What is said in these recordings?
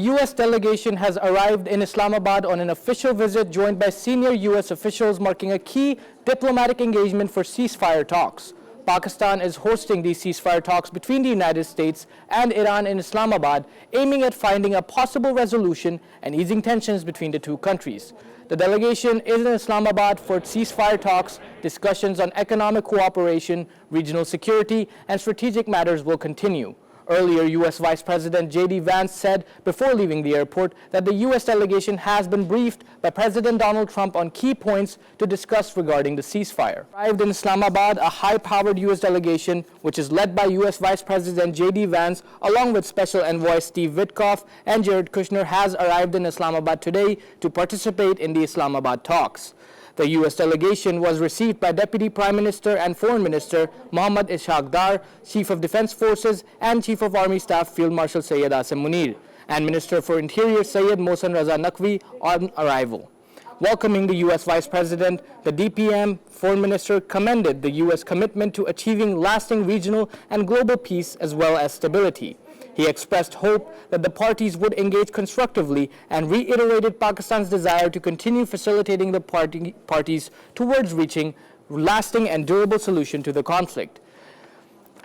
The U.S. delegation has arrived in Islamabad on an official visit joined by senior U.S. officials, marking a key diplomatic engagement for ceasefire talks. Pakistan is hosting these ceasefire talks between the United States and Iran in Islamabad, aiming at finding a possible resolution and easing tensions between the two countries. The delegation is in Islamabad for ceasefire talks. Discussions on economic cooperation, regional security, and strategic matters will continue. Earlier, U.S. Vice President JD Vance said before leaving the airport that the U.S. delegation has been briefed by President Donald Trump on key points to discuss regarding the ceasefire. Arrived in Islamabad, a high-powered U.S. delegation, which is led by U.S. Vice President JD Vance, along with Special Envoy Steve Witkoff and Jared Kushner, has arrived in Islamabad today to participate in the Islamabad talks. The U.S. delegation was received by Deputy Prime Minister and Foreign Minister Mohammad Ishaq Dar, Chief of Defense Forces and Chief of Army Staff Field Marshal Syed Asim Munir, and Minister for Interior Syed Mohsen Raza Naqvi on arrival. Welcoming the U.S. Vice President, the DPM Foreign Minister commended the U.S. commitment to achieving lasting regional and global peace as well as stability. He expressed hope that the parties would engage constructively and reiterated Pakistan's desire to continue facilitating the parties towards reaching lasting and durable solution to the conflict.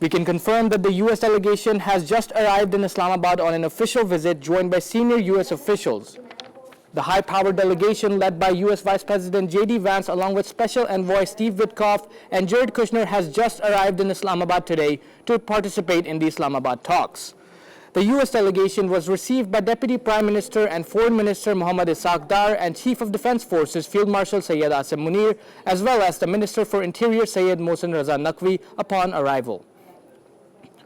We can confirm that the U.S. delegation has just arrived in Islamabad on an official visit joined by senior U.S. officials. The high-powered delegation led by U.S. Vice President JD Vance along with Special Envoy Steve Witkoff and Jared Kushner has just arrived in Islamabad today to participate in the Islamabad talks. The U.S. delegation was received by Deputy Prime Minister and Foreign Minister Mohammad Ishaq Dar and Chief of Defense Forces Field Marshal Syed Asim Munir, as well as the Minister for Interior Syed Mohsen Raza Naqvi upon arrival.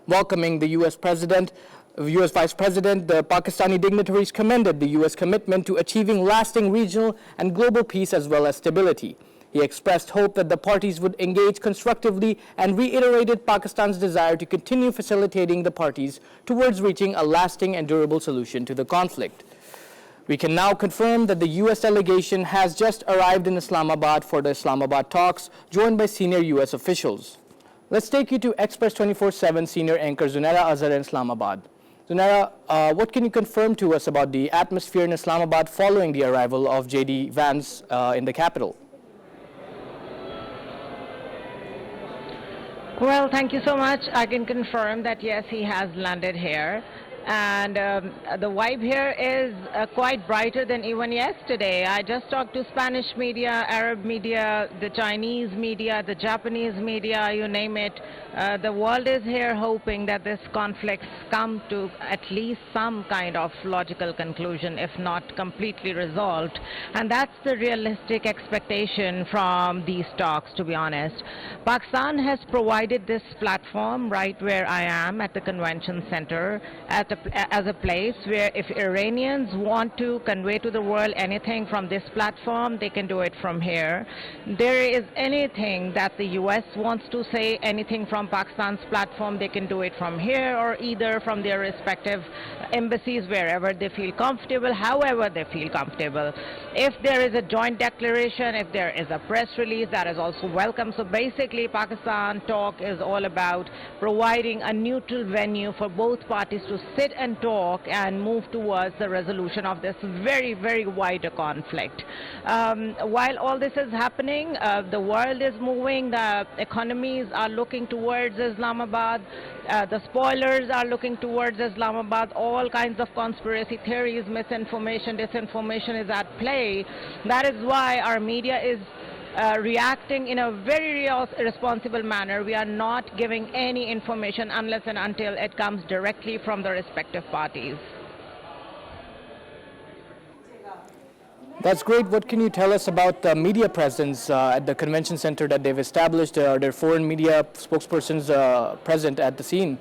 Welcoming the U.S. Vice President, the Pakistani dignitaries commended the U.S. commitment to achieving lasting regional and global peace as well as stability. He expressed hope that the parties would engage constructively and reiterated Pakistan's desire to continue facilitating the parties towards reaching a lasting and durable solution to the conflict. We can now confirm that the U.S. delegation has just arrived in Islamabad for the Islamabad talks, joined by senior U.S. officials. Let's take you to Express 24/7 senior anchor Zunaira Azhar in Islamabad. Zunaira, what can you confirm to us about the atmosphere in Islamabad following the arrival of JD Vance in the capital? Well, thank you so much. I can confirm that yes, he has landed here. And the vibe here is quite brighter than even yesterday. I just talked to Spanish media, Arab media, the Chinese media, the Japanese media, you name it. The world is here hoping that this conflict come to at least some kind of logical conclusion, if not completely resolved. And that's the realistic expectation from these talks, to be honest. Pakistan has provided this platform right where I am at the convention center as a place where if Iranians want to convey to the world anything from this platform, they can do it from here. There is anything that the U.S. wants to say, anything from Pakistan's platform, they can do it from here or either from their respective embassies, wherever they feel comfortable, however they feel comfortable. If there is a joint declaration, if there is a press release, that is also welcome. So basically, Pakistan talk is all about providing a neutral venue for both parties to sit and talk and move towards the resolution of this very, very wider conflict. While all this is happening, the world is moving, the economies are looking towards Islamabad, the spoilers are looking towards Islamabad, all kinds of conspiracy theories, misinformation, disinformation is at play. That is why our media is reacting in a very responsible manner. We are not giving any information unless and until it comes directly from the respective parties. That's great. What can you tell us about the media presence at the convention center that they've established? Are there foreign media spokespersons present at the scene?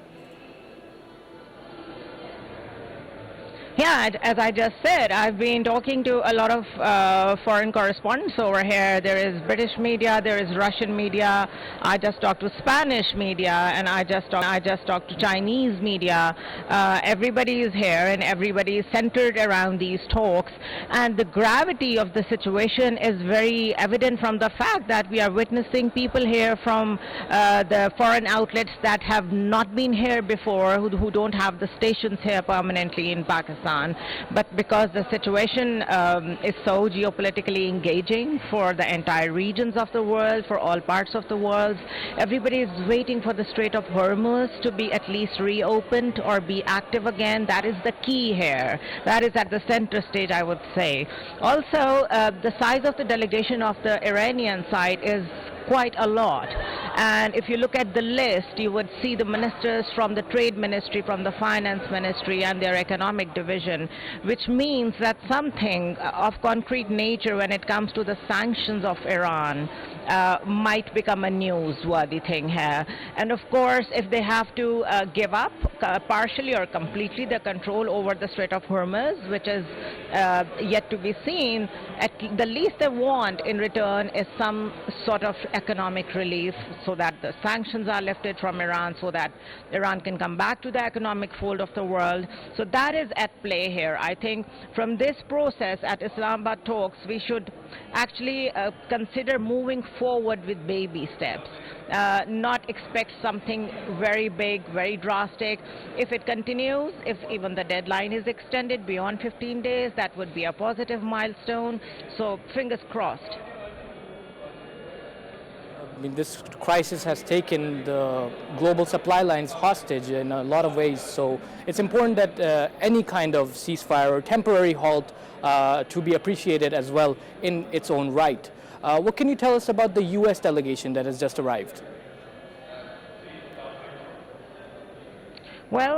Yeah, as I just said, I've been talking to a lot of foreign correspondents over here. There is British media, there is Russian media. I just talked to Spanish media, and I just talked to Chinese media. Everybody is here, and everybody is centered around these talks. And the gravity of the situation is very evident from the fact that we are witnessing people here from the foreign outlets that have not been here before, who don't have the stations here permanently in Pakistan. Pakistan. But because the situation is so geopolitically engaging for the entire regions of the world, for all parts of the world, everybody is waiting for the Strait of Hormuz to be at least reopened or be active again. That is the key here. That is at the center stage, I would say. Also, the size of the delegation of the Iranian side is quite a lot. And if you look at the list, you would see the ministers from the Trade Ministry, from the Finance Ministry, and their Economic Division, which means that something of concrete nature when it comes to the sanctions of Iran might become a newsworthy thing here. And of course, if they have to give up partially or completely the control over the Strait of Hormuz, which is yet to be seen, at the least they want in return is some sort of economic relief, so that the sanctions are lifted from Iran, so that Iran can come back to the economic fold of the world. So that is at play here. I think from this process at Islamabad talks, we should actually consider moving forward with baby steps. Not expect something very big, very drastic. If it continues, if even the deadline is extended beyond 15 days, that would be a positive milestone. So fingers crossed. I mean, this crisis has taken the global supply lines hostage in a lot of ways, so it's important that any kind of ceasefire or temporary halt to be appreciated as well in its own right. What can you tell us about the U.S. delegation that has just arrived? Well,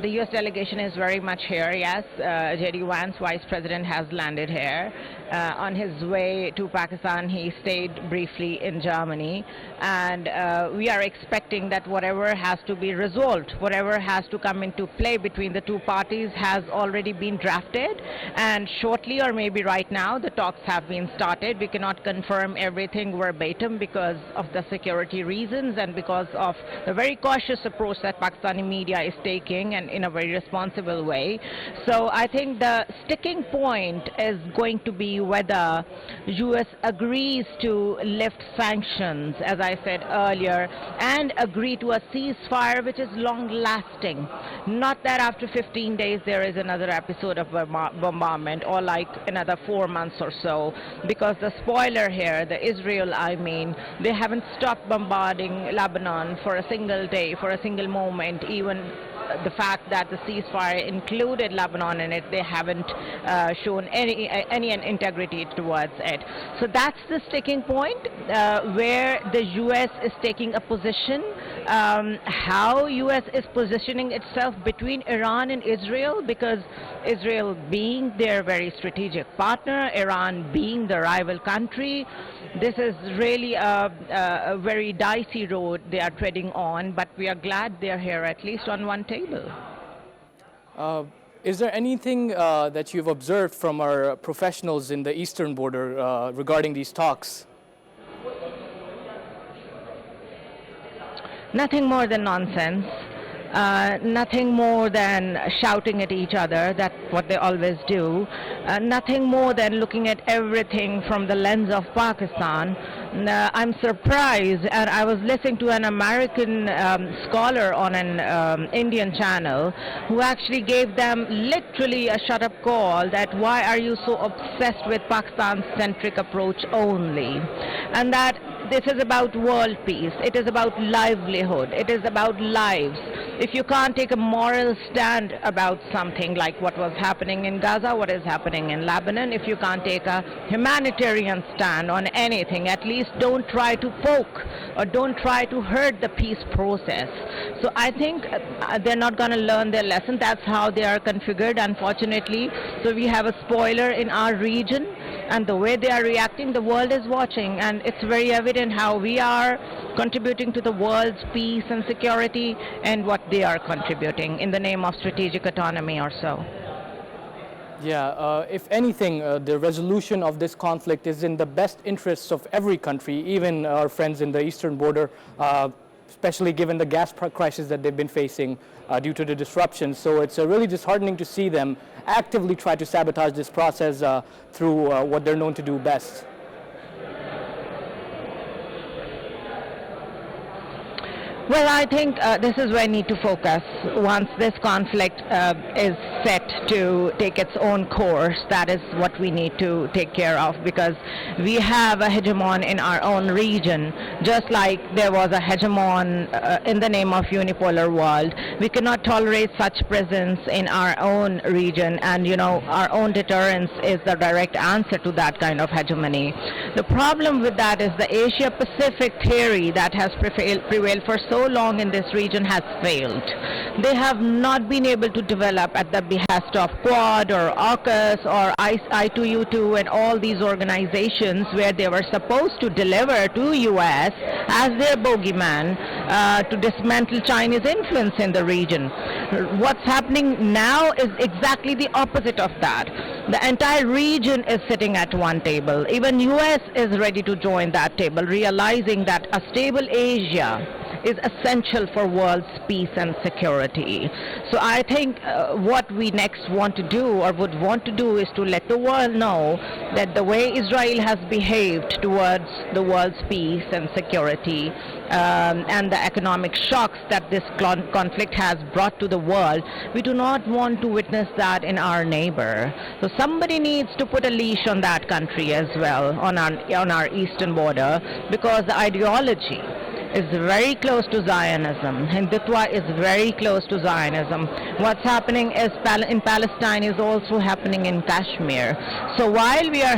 the U.S. delegation is very much here, yes. JD Vance, Vice President, has landed here. On his way to Pakistan, he stayed briefly in Germany. And we are expecting that whatever has to be resolved, whatever has to come into play between the two parties has already been drafted. And shortly, or maybe right now, the talks have been started. We cannot confirm everything verbatim because of the security reasons and because of the very cautious approach that Pakistani media is taking, and in a very responsible way. So I think the sticking point is going to be whether U.S. agrees to lift sanctions, as I said earlier, and agree to a ceasefire which is long-lasting. Not that after 15 days there is another episode of bombardment, or like another 4 months or so, because the spoiler here, the Israel, I mean, they haven't stopped bombarding Lebanon for a single day, for a single moment. Even the fact that the ceasefire included Lebanon in it, they haven't shown any integrity towards it. So that's the sticking point where the U.S. is taking a position. How U.S. is positioning itself between Iran and Israel, because Israel being their very strategic partner, Iran being the rival country, this is really a very dicey road they are treading on, but we are glad they're here at least on one table. Is there anything that you've observed from our professionals in the eastern border regarding these talks? Nothing more than nonsense. Nothing more than shouting at each other. That's what they always do. Nothing more than looking at everything from the lens of Pakistan. I'm surprised, and I was listening to an American scholar on an Indian channel who actually gave them literally a shut-up call that why are you so obsessed with Pakistan-centric approach only, and that this is about world peace, it is about livelihood, it is about lives. If you can't take a moral stand about something like what was happening in Gaza, what is happening in Lebanon, if you can't take a humanitarian stand on anything, at least don't try to poke or don't try to hurt the peace process. So I think they're not going to learn their lesson. That's how they are configured, unfortunately. So we have a spoiler in our region, and the way they are reacting, the world is watching, and it's very evident how we are contributing to the world's peace and security and what they are contributing in the name of strategic autonomy or so. Yeah, if anything, the resolution of this conflict is in the best interests of every country, even our friends in the eastern border, especially given the gas crisis that they've been facing due to the disruption. So it's really disheartening to see them actively try to sabotage this process through what they're known to do best. Well, I think this is where we need to focus. Once this conflict is set to take its own course, that is what we need to take care of, because we have a hegemon in our own region, just like there was a hegemon in the name of unipolar world. We cannot tolerate such presence in our own region, and our own deterrence is the direct answer to that kind of hegemony. The problem with that is the Asia-Pacific theory that has prevailed for so long in this region has failed. They have not been able to develop at the behest of Quad or AUKUS or I2U2 and all these organizations where they were supposed to deliver to US as their bogeyman to dismantle Chinese influence in the region. What's happening now is exactly the opposite of that. The entire region is sitting at one table. Even US is ready to join that table, realizing that a stable Asia is essential for world's peace and security. So I think what we next want to do or would want to do is to let the world know that the way Israel has behaved towards the world's peace and security and the economic shocks that this conflict has brought to the world, we do not want to witness that in our neighbor. So somebody needs to put a leash on that country as well, on our eastern border, because the ideology is very close to Zionism. Hindutva is very close to Zionism. What's happening in Palestine is also happening in Kashmir. So while we are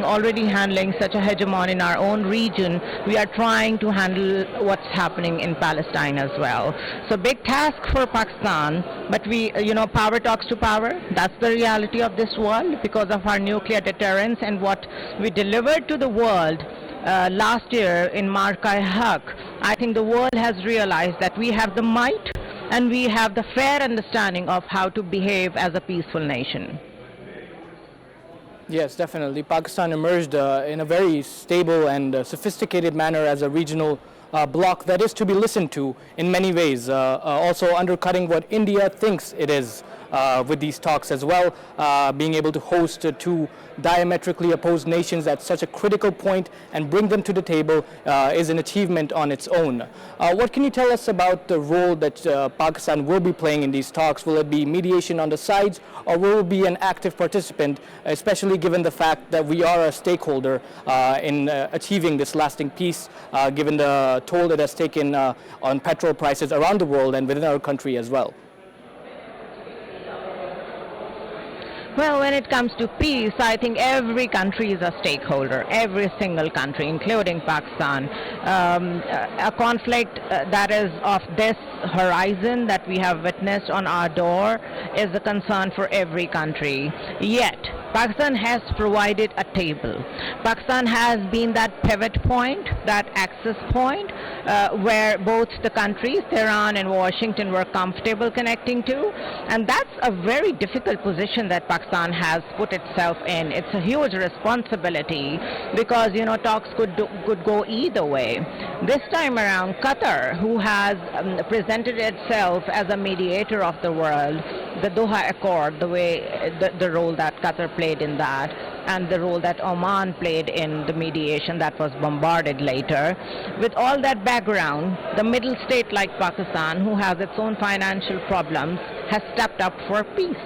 already handling such a hegemon in our own region, we are trying to handle what's happening in Palestine as well. So big task for Pakistan, but we, power talks to power. That's the reality of this world because of our nuclear deterrence and what we delivered to the world last year in Mark-i-Haq. I think the world has realized that we have the might and we have the fair understanding of how to behave as a peaceful nation. Yes, definitely. Pakistan emerged in a very stable and sophisticated manner as a regional bloc that is to be listened to in many ways, also undercutting what India thinks it is with these talks as well, being able to host two diametrically opposed nations at such a critical point and bring them to the table is an achievement on its own. What can you tell us about the role that Pakistan will be playing in these talks? Will it be mediation on the sides, or will it be an active participant, especially given the fact that we are a stakeholder in achieving this lasting peace, given the toll it has taken on petrol prices around the world and within our country as well? Well, when it comes to peace, I think every country is a stakeholder, every single country, including Pakistan. A conflict that is of this horizon that we have witnessed on our door is a concern for every country. Yet, Pakistan has provided a table. Pakistan has been that pivot point, that access point, where both the countries, Tehran and Washington, were comfortable connecting to. And that's a very difficult position that Pakistan has put itself in. It's a huge responsibility because, talks could go either way. This time around, Qatar, who has presented itself as a mediator of the world, the Doha Accord, the role that Qatar played in that, and the role that Oman played in the mediation that was bombarded later. With all that background, the middle state like Pakistan, who has its own financial problems, has stepped up for peace.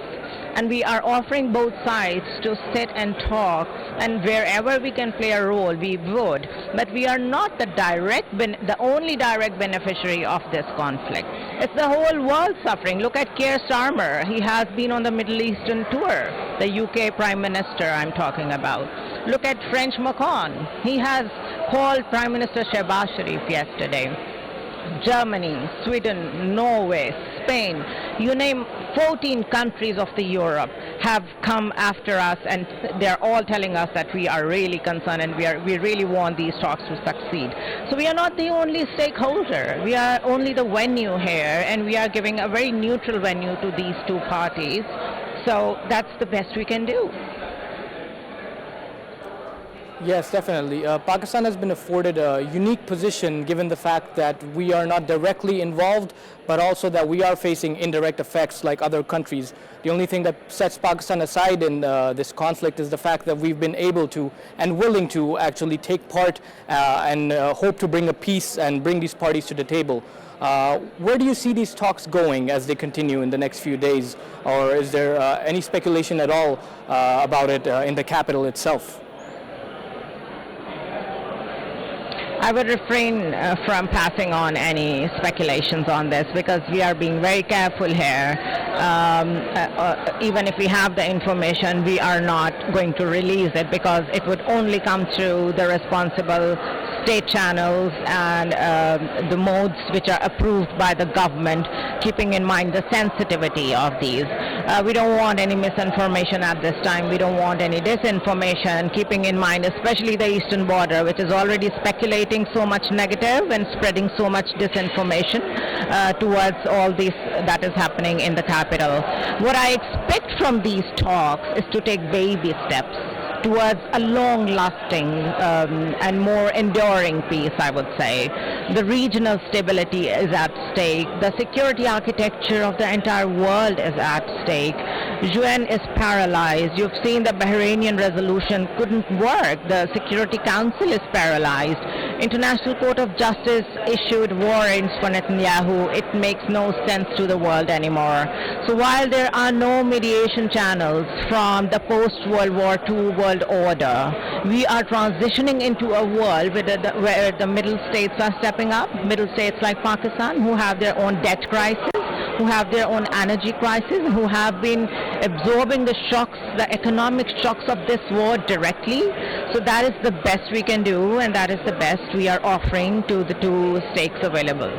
And we are offering both sides to sit and talk, and wherever we can play a role, we would. But we are not the only direct beneficiary of this conflict. It's the whole world suffering. Look at Keir Starmer. He has been on the Middle Eastern tour, the UK Prime Minister I'm talking about. Look at French Macron. He has called Prime Minister Shehbaz Sharif yesterday. Germany, Sweden, Norway, Spain, you name 14 countries of the Europe have come after us, and they're all telling us that we are really concerned and we really want these talks to succeed. So we are not the only stakeholder. We are only the venue here, and we are giving a very neutral venue to these two parties. So that's the best we can do. Yes, definitely. Pakistan has been afforded a unique position given the fact that we are not directly involved, but also that we are facing indirect effects like other countries. The only thing that sets Pakistan aside in this conflict is the fact that we've been able to and willing to actually take part and hope to bring a peace and bring these parties to the table. Where do you see these talks going as they continue in the next few days? Or is there any speculation at all about it in the capital itself? I would refrain from passing on any speculations on this because we are being very careful here. Even if we have the information, we are not going to release it because it would only come through the responsible state channels and the modes which are approved by the government, keeping in mind the sensitivity of these. We don't want any misinformation at this time. We don't want any disinformation, keeping in mind especially the eastern border, which is already speculating so much negative and spreading so much disinformation towards all this that is happening in the capital. What I expect from these talks is to take baby steps towards a long-lasting and more enduring peace, I would say. The regional stability is at stake. The security architecture of the entire world is at stake. UN is paralyzed. You've seen the Bahrainian resolution couldn't work. The Security Council is paralyzed. International Court of Justice issued warrants for Netanyahu. It makes no sense to the world anymore. So while there are no mediation channels from the post-World War II world order, we are transitioning into a world where the middle states are stepping up, middle states like Pakistan, who have their own debt crisis, who have their own energy crisis, who have been absorbing the shocks, the economic shocks of this war directly. So that is the best we can do, and that is the best we are offering to the two stakes available.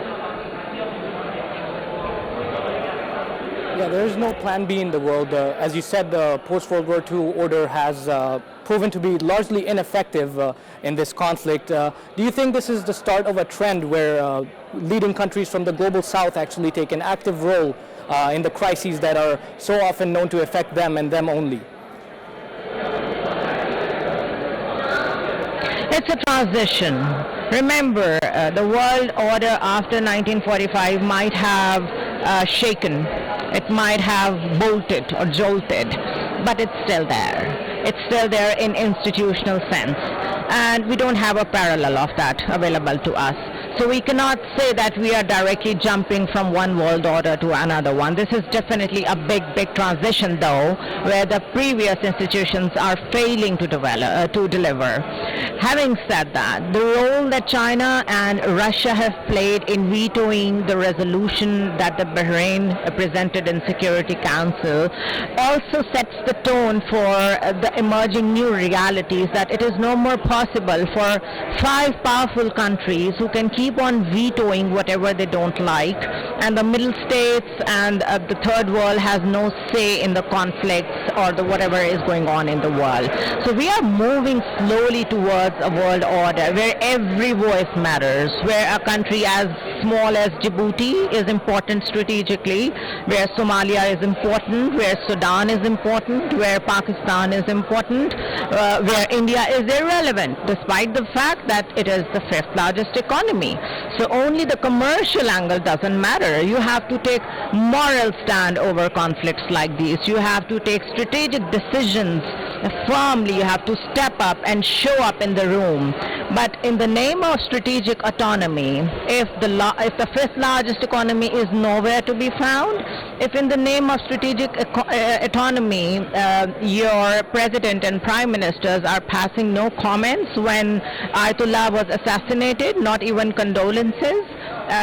Yeah, there is no plan B in the world. As you said, the post-World War II order has proven to be largely ineffective in this conflict. Do you think this is the start of a trend where leading countries from the global south actually take an active role in the crises that are so often known to affect them and them only? It's a transition. Remember, the world order after 1945 might have shaken. It might have bolted or jolted, but it's still there. It's still there in institutional sense. And we don't have a parallel of that available to us. So we cannot say that we are directly jumping from one world order to another one. This is definitely a big transition, though, where the previous institutions are failing to deliver. Having said that, the role that China and Russia have played in vetoing the resolution that the Bahrain presented in Security Council also sets the tone for the emerging new realities that it is no more possible for 5 powerful countries who can keep on vetoing whatever they don't like, and the middle states and the third world has no say in the conflicts or the whatever is going on in the world. So we are moving slowly towards a world order where every voice matters, where a country as small as Djibouti is important strategically, where Somalia is important, where Sudan is important, where Pakistan is important, where India is irrelevant, despite the fact that it is the 5th largest economy. So only the commercial angle doesn't matter. You have to take moral stand over conflicts like these. You have to take strategic decisions firmly. You have to step up and show up in the room. But in the name of strategic autonomy, if the 5th largest economy is nowhere to be found, if in the name of strategic autonomy your president and prime ministers are passing no comments when Ayatollah was assassinated, not even condolences,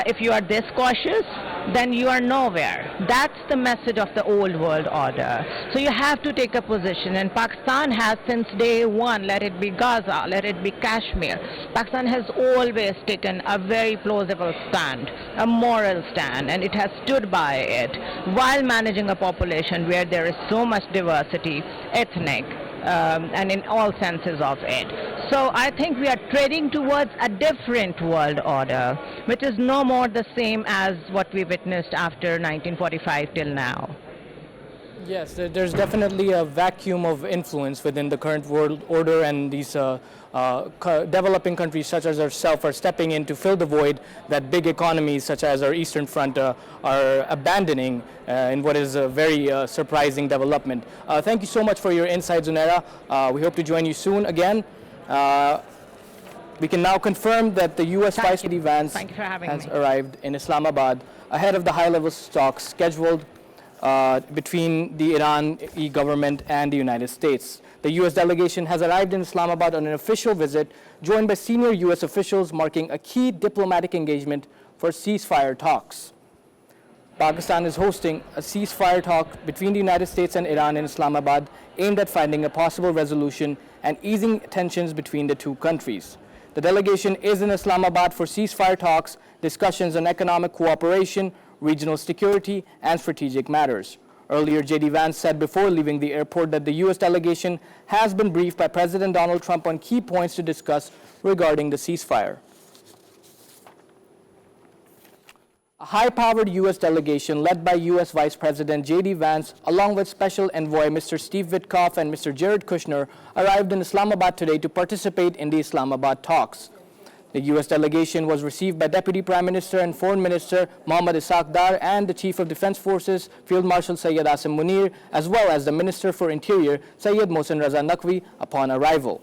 if you are this cautious, then you are nowhere. That's the message of the old world order. So you have to take a position, and Pakistan has since day one, let it be Gaza, let it be Kashmir, Pakistan has always taken a very plausible stand, a moral stand, and it has stood by it while managing a population where there is so much diversity, ethnic, and in all senses of it. So I think we are treading towards a different world order, which is no more the same as what we witnessed after 1945 till now. Yes, there's definitely a vacuum of influence within the current world order, and these developing countries such as ourselves are stepping in to fill the void that big economies such as our Eastern Front are abandoning in what is a very surprising development. Thank you so much for your insights, Zunaira. We hope to join you soon again. We can now confirm that the U.S. Vice President JD Vance Thank you for having has me. arrived in Islamabad ahead of the high-level talks scheduled between the Iranian government and the United States. The U.S. delegation has arrived in Islamabad on an official visit, joined by senior U.S. officials, marking a key diplomatic engagement for ceasefire talks. Pakistan is hosting a ceasefire talk between the United States and Iran in Islamabad aimed at finding a possible resolution and easing tensions between the two countries. The delegation is in Islamabad for ceasefire talks, discussions on economic cooperation, regional security, and strategic matters. Earlier, JD Vance said before leaving the airport that the U.S. delegation has been briefed by President Donald Trump on key points to discuss regarding the ceasefire. A high-powered U.S. delegation led by U.S. Vice President JD Vance, along with Special Envoy Mr. Steve Witkoff and Mr. Jared Kushner, arrived in Islamabad today to participate in the Islamabad talks. The U.S. delegation was received by Deputy Prime Minister and Foreign Minister Mohammad Ishaq Dar and the Chief of Defense Forces, Field Marshal Syed Asim Munir, as well as the Minister for Interior, Syed Mohsen Raza Naqvi, upon arrival.